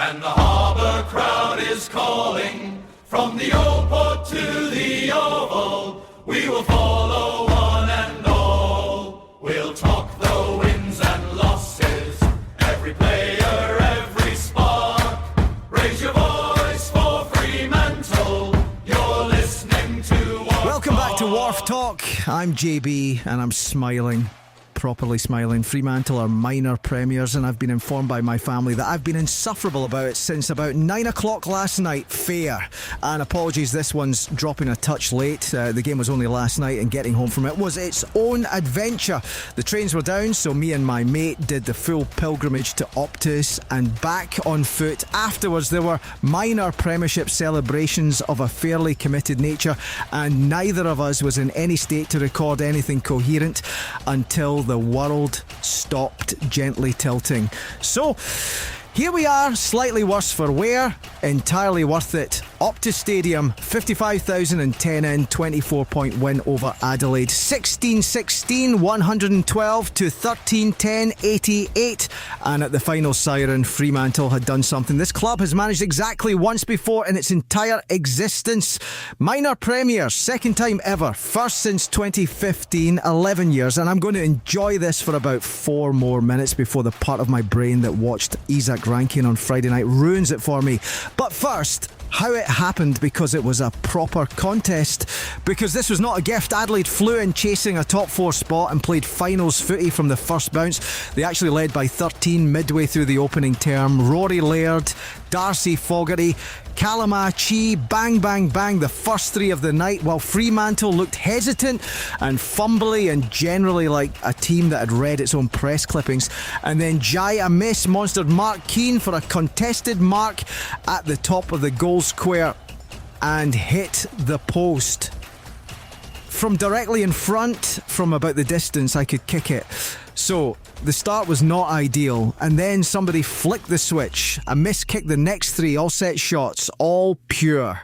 And the harbour crowd is calling, from the old port to the oval. We will follow one and all. We'll talk the wins and losses, every player, every spark. Raise your voice for Fremantle. You're listening to Wharf. Welcome back to Wharf Talk. I'm JB and I'm smiling. Properly smiling. Fremantle are minor premiers, and I've been informed by my family that I've been insufferable about it since about 9 o'clock last night. Fair. And apologies, this one's dropping a touch late. The game was only last night, and getting home from it was its own adventure. The trains were down, so me and my mate did the full pilgrimage to Optus and back on foot. Afterwards, there were minor premiership celebrations of a fairly committed nature, and neither of us was in any state to record anything coherent until the world stopped gently tilting. So here we are, slightly worse for wear, entirely worth it. Optus Stadium, 55,010 in, 24-point win over Adelaide. 16-16, 112 to 13-10, 88. And at the final siren, Fremantle had done something this club has managed exactly once before in its entire existence. Minor premiers, second time ever, first since 2015, 11 years. And I'm going to enjoy this for about 4 more minutes before the part of my brain that watched Isaac Rankin on Friday night ruins it for me. But first, how it happened, because it was a proper contest. Because this was not a gift. Adelaide flew in chasing a top 4 spot and played finals footy from the first bounce. They actually led by 13 midway through the opening term. Rory Laird, Darcy Fogarty, Kalamachi, bang, bang, bang, the first 3 of the night, while Fremantle looked hesitant and fumbly and generally like a team that had read its own press clippings. And then Jai Amiss monstered Mark Keane for a contested mark at the top of the goal square and hit the post. From directly in front, from about the distance, I could kick it. So the start was not ideal, and then somebody flicked the switch. A miss kicked the next 3, all set shots, all pure.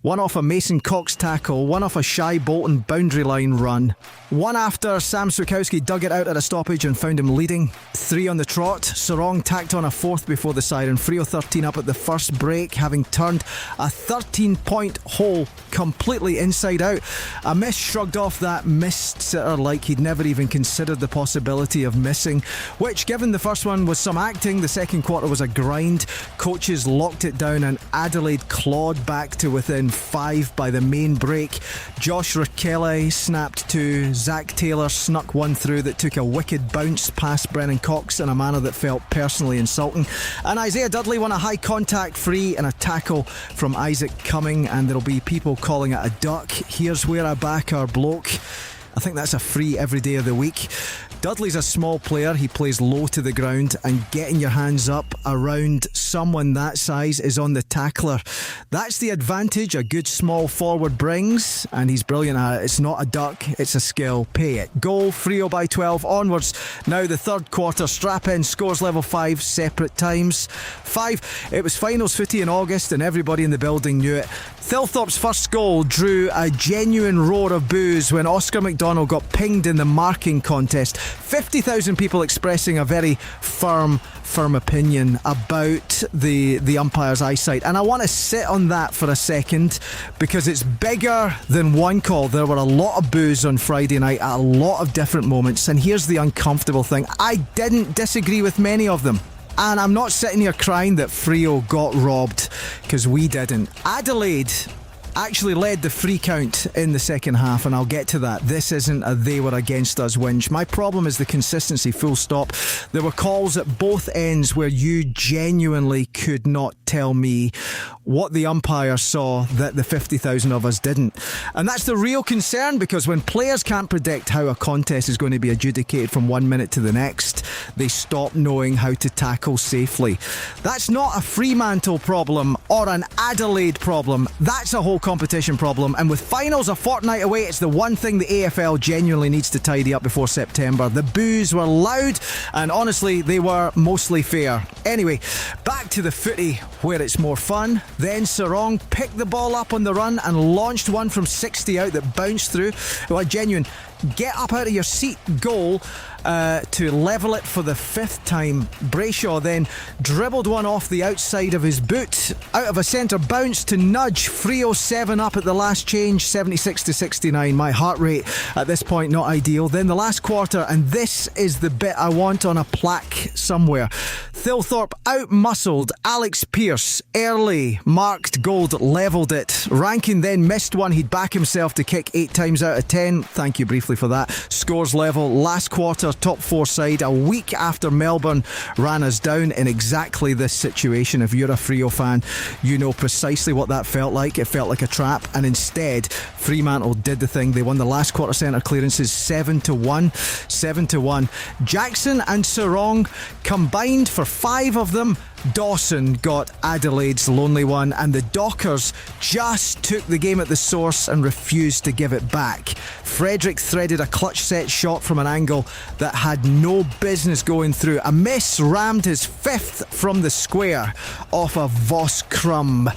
One off a Mason Cox tackle, one off a Shai Bolton boundary line run. One after Sam Swikowski dug it out at a stoppage and found him leading. 3 on the trot. Sarong tacked on a 4th before the siren. Freo 13 up at the first break, having turned a 13-point hole completely inside out. A miss shrugged off that missed sitter like he'd never even considered the possibility of missing, which, given the first one was some acting, the second quarter was a grind. Coaches locked it down and Adelaide clawed back to within 5 by the main break. Josh Rakele snapped 2. Zach Taylor snuck one through that took a wicked bounce past Brennan Cox in a manner that felt personally insulting. And Isaiah Dudley won a high contact free and a tackle from Isaac Cumming, and there'll be people calling it a duck. Here's where I back our bloke. I think that's a free every day of the week. Dudley's a small player. He plays low to the ground, and getting your hands up around someone that size is on the tackler. That's the advantage a good small forward brings, and he's brilliant at it. It's not a duck, it's a skill. Pay it. Goal, Freo by 12 onwards. Now the third quarter, strap in, scores level 5 separate times. 5, it was finals footy in August and everybody in the building knew it. Thilthorpe's first goal drew a genuine roar of boos when Oscar McDonnell got pinged in the marking contest. 50,000 people expressing a very firm opinion about the umpire's eyesight. And I want to sit on that for a second, because it's bigger than one call. There were a lot of boos on Friday night at a lot of different moments. And here's the uncomfortable thing. I didn't disagree with many of them. And I'm not sitting here crying that Freo got robbed, because we didn't. Adelaide actually led the free count in the second half, and I'll get to that. This isn't a they were against us whinge. My problem is the consistency, full stop. There were calls at both ends where you genuinely could not tell me what the umpire saw that the 50,000 of us didn't. And that's the real concern, because when players can't predict how a contest is going to be adjudicated from 1 minute to the next, they stop knowing how to tackle safely. That's not a Fremantle problem or an Adelaide problem. That's a whole competition problem, and with finals a fortnight away, it's the one thing the AFL genuinely needs to tidy up before September. The boos were loud, and honestly they were mostly fair. Anyway, back to the footy where it's more fun. Then Sarong picked the ball up on the run and launched one from 60 out that bounced through. Well, a genuine get up out of your seat goal to level it for the 5th time. Brayshaw then dribbled one off the outside of his boot, out of a centre bounce to nudge Freo 7 up at the last change, 76-69. My heart rate at this point not ideal. Then the last quarter, and this is the bit I want on a plaque somewhere. Thilthorpe out-muscled Alex Pearce early, marked gold, levelled it. Rankin then missed one. He'd back himself to kick 8 times out of 10. Thank you briefly for that. Scores level. Last quarter, top 4 side, a week after Melbourne ran us down in exactly this situation. If you're a Freo fan, you know precisely what that felt like. It felt like a trap, and instead Fremantle did the thing. They won the last quarter centre clearances 7-1. 7-1. Jackson and Sarong combined for 5 of them. Dawson got Adelaide's lonely one, and the Dockers just took the game at the source and refused to give it back. Frederick threaded a clutch set shot from an angle that had no business going through. A miss rammed his 5th from the square off a Voss crumb.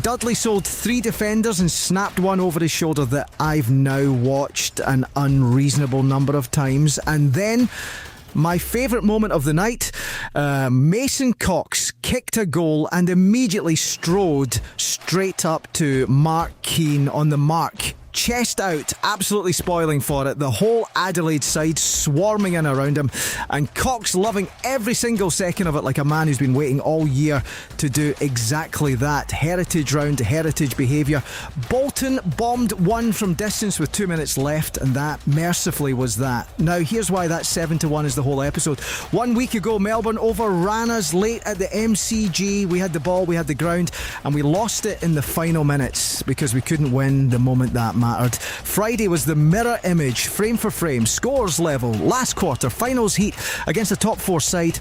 Dudley sold 3 defenders and snapped one over his shoulder that I've now watched an unreasonable number of times. And then my favourite moment of the night, Mason Cox kicked a goal and immediately strode straight up to Mark Keane on the mark. Chest out, absolutely spoiling for it. The whole Adelaide side swarming in around him, and Cox loving every single second of it like a man who's been waiting all year to do exactly that. Heritage round, heritage behaviour. Bolton bombed one from distance with 2 minutes left, and that mercifully was that. Now here's why that 7-1 is the whole episode. 1 week ago, Melbourne overran us late at the MCG. We had the ball, we had the ground, and we lost it in the final minutes because we couldn't win the moment that mattered. Friday was the mirror image, frame for frame, scores level, last quarter, finals heat against a top 4 side.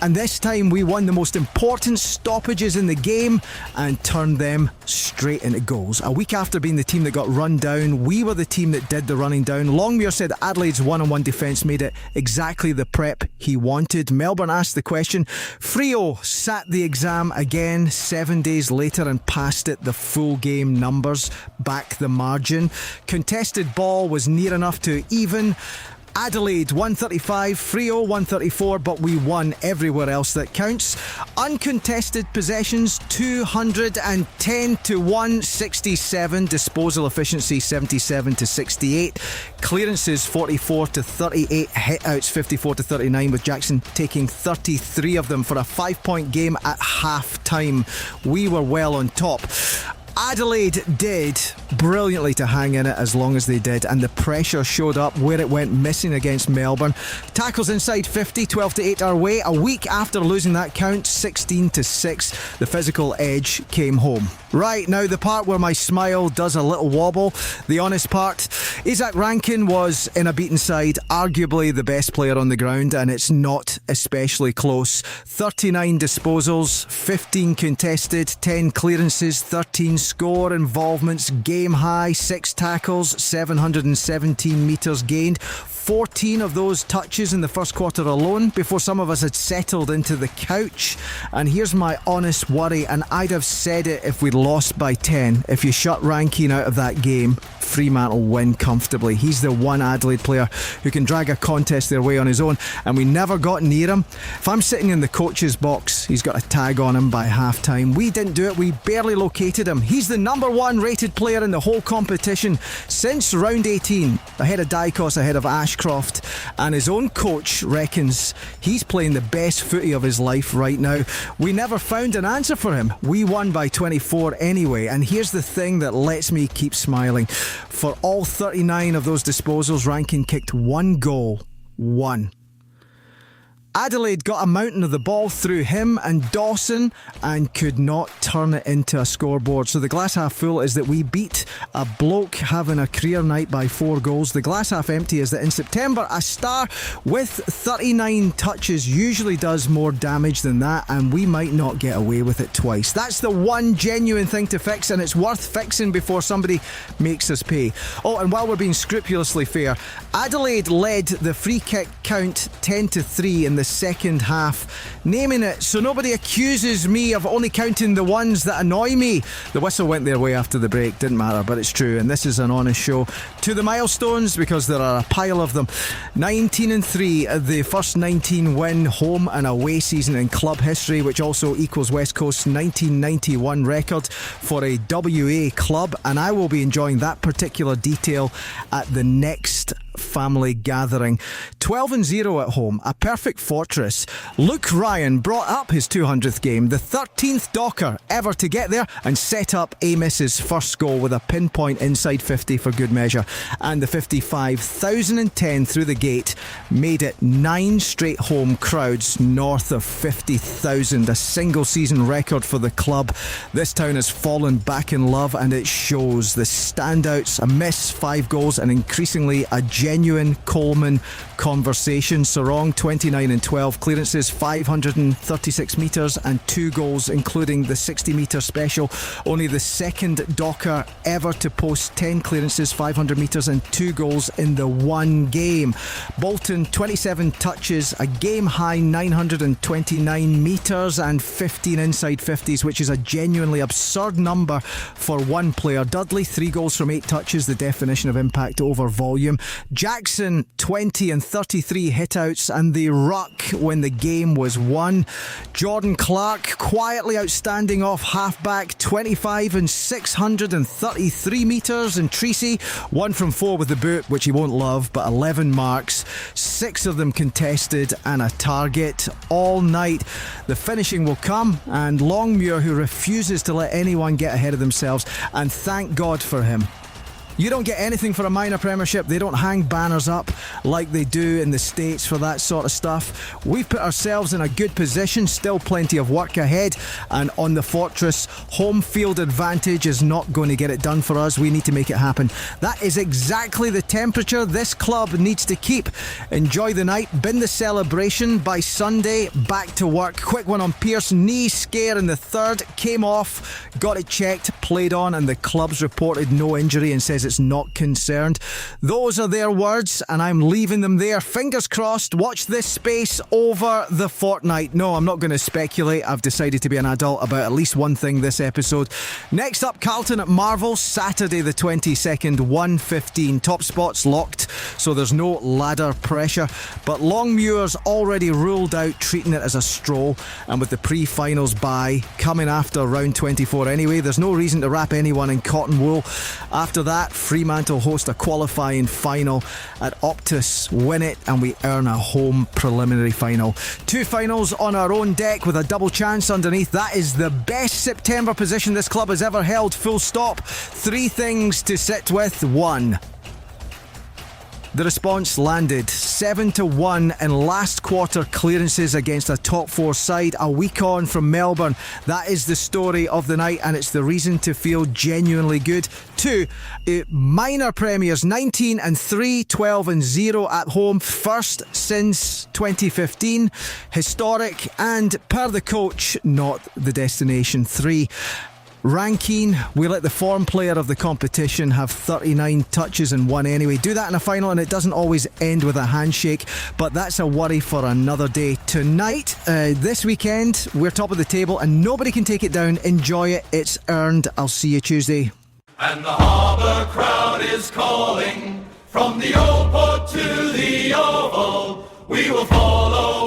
And this time we won the most important stoppages in the game and turned them straight into goals. A week after being the team that got run down, we were the team that did the running down. Longmuir said Adelaide's one-on-one defence made it exactly the prep he wanted. Melbourne asked the question. Freo sat the exam again 7 days later and passed it. The full game numbers back the margin. Contested ball was near enough to even. Adelaide 135, Freo 134, but we won everywhere else that counts. Uncontested possessions 210 to 167, disposal efficiency 77 to 68, clearances 44 to 38, hitouts 54 to 39, with Jackson taking 33 of them for a 5-point game at half time. We were well on top. Adelaide did brilliantly to hang in it as long as they did, and the pressure showed up where it went missing against Melbourne. Tackles inside 50, 12-8 our way. A week after losing that count, 16-6, the physical edge came home. Right, now the part where my smile does a little wobble, the honest part. Isaac Rankin was in a beaten side, arguably the best player on the ground, and it's not especially close. 39 disposals, 15 contested, 10 clearances, 13 score involvements, game high, 6 tackles, 717 metres gained. 14 of those touches in the first quarter alone before some of us had settled into the couch. And here's my honest worry, and I'd have said it if we'd lost by 10. If you shut Rankin out of that game, Fremantle win comfortably. He's the one Adelaide player who can drag a contest their way on his own, and we never got near him. If I'm sitting in the coach's box, he's got a tag on him by half time. We didn't do it, we barely located him. He's the number 1 rated player in the whole competition since round 18, ahead of Dykos, ahead of Ashcroft, and his own coach reckons he's playing the best footy of his life right now. We never found an answer for him. We won by 24 anyway, and here's the thing that lets me keep smiling. For all 39 of those disposals, Rankin kicked 1 goal. 1. Adelaide got a mountain of the ball through him and Dawson and could not turn it into a scoreboard. So the glass half full is that we beat a bloke having a career night by 4 goals. The glass half empty is that in September, a star with 39 touches usually does more damage than that, and we might not get away with it twice. That's the one genuine thing to fix, and it's worth fixing before somebody makes us pay. Oh, and while we're being scrupulously fair, Adelaide led the free kick count 10-3 in the second half. Naming it so nobody accuses me of only counting the ones that annoy me. The whistle went their way after the break, didn't matter, but it's true, and this is an honest show. To the milestones, because there are a pile of them. 19-3, the first 19-win home and away season in club history, which also equals West Coast's 1991 record for a WA club, and I will be enjoying that particular detail at the next family gathering. 12-0 at home, a perfect fortress. Luke Ryan brought up his 200th game, the 13th Docker ever to get there, and set up Amos's first goal with a pinpoint inside 50 for good measure. And the 55,010 through the gate made it 9 straight home crowds north of 50,000, a single season record for the club. This town has fallen back in love, and it shows. The standouts, a miss, 5 goals, and increasingly a genuine Coleman conversation. Sarong 29 and 12 clearances, 536 metres and 2 goals, including the 60 metre special. Only the second Docker ever to post 10 clearances, 500 metres and 2 goals in the one game. Bolton 27 touches, a game high 929 metres and 15 inside 50s, which is a genuinely absurd number for one player. Dudley 3 goals from 8 touches, the definition of impact over volume. Jackson 20 and 33 hitouts and the ruck when the game was won. Jordan Clark quietly outstanding off half-back, 25 and 633 metres, and Treacy 1 from 4 with the boot, which he won't love, but 11 marks, 6 of them contested and a target all night. The finishing will come, and Longmuir, who refuses to let anyone get ahead of themselves, and thank God for him. You don't get anything for a minor premiership. They don't hang banners up like they do in the States for that sort of stuff. We've put ourselves in a good position, still plenty of work ahead, and on the Fortress, home field advantage is not going to get it done for us. We need to make it happen. That is exactly the temperature this club needs to keep. Enjoy the night, bin the celebration. By Sunday, back to work. Quick one on Pearce, knee scare in the third, came off, got it checked, played on, and the club's reported no injury and says it's not concerned. Those are their words, and I'm leaving them there. Fingers crossed. Watch this space over the fortnight. No, I'm not going to speculate. I've decided to be an adult about at least one thing this episode. Next up, Carlton at Marvel, Saturday the 22nd, 1:15. Top spots locked, so there's no ladder pressure, but Longmuir's already ruled out treating it as a stroll, and with the pre-finals bye coming after round 24 anyway, there's no reason to wrap anyone in cotton wool. After that, Fremantle host a qualifying final at Optus, win it, and we earn a home preliminary final. 2 finals on our own deck with a double chance underneath. That is the best September position this club has ever held, full stop. 3 things to sit with. 1. The response landed 7-1 in last quarter clearances against a top 4 side a week on from Melbourne. That is the story of the night, and it's the reason to feel genuinely good. 2, minor premiers, 19-3, 12-0 at home, first since 2015. Historic, and per the coach, not the destination. 3, ranking, we let the form player of the competition have 39 touches and 1 anyway. Do that in a final and it doesn't always end with a handshake, but that's a worry for another day. Tonight, this weekend, we're top of the table and nobody can take it down. Enjoy it, it's earned. I'll see you Tuesday. And the harbour crowd is calling from the old port to the Oval. We will follow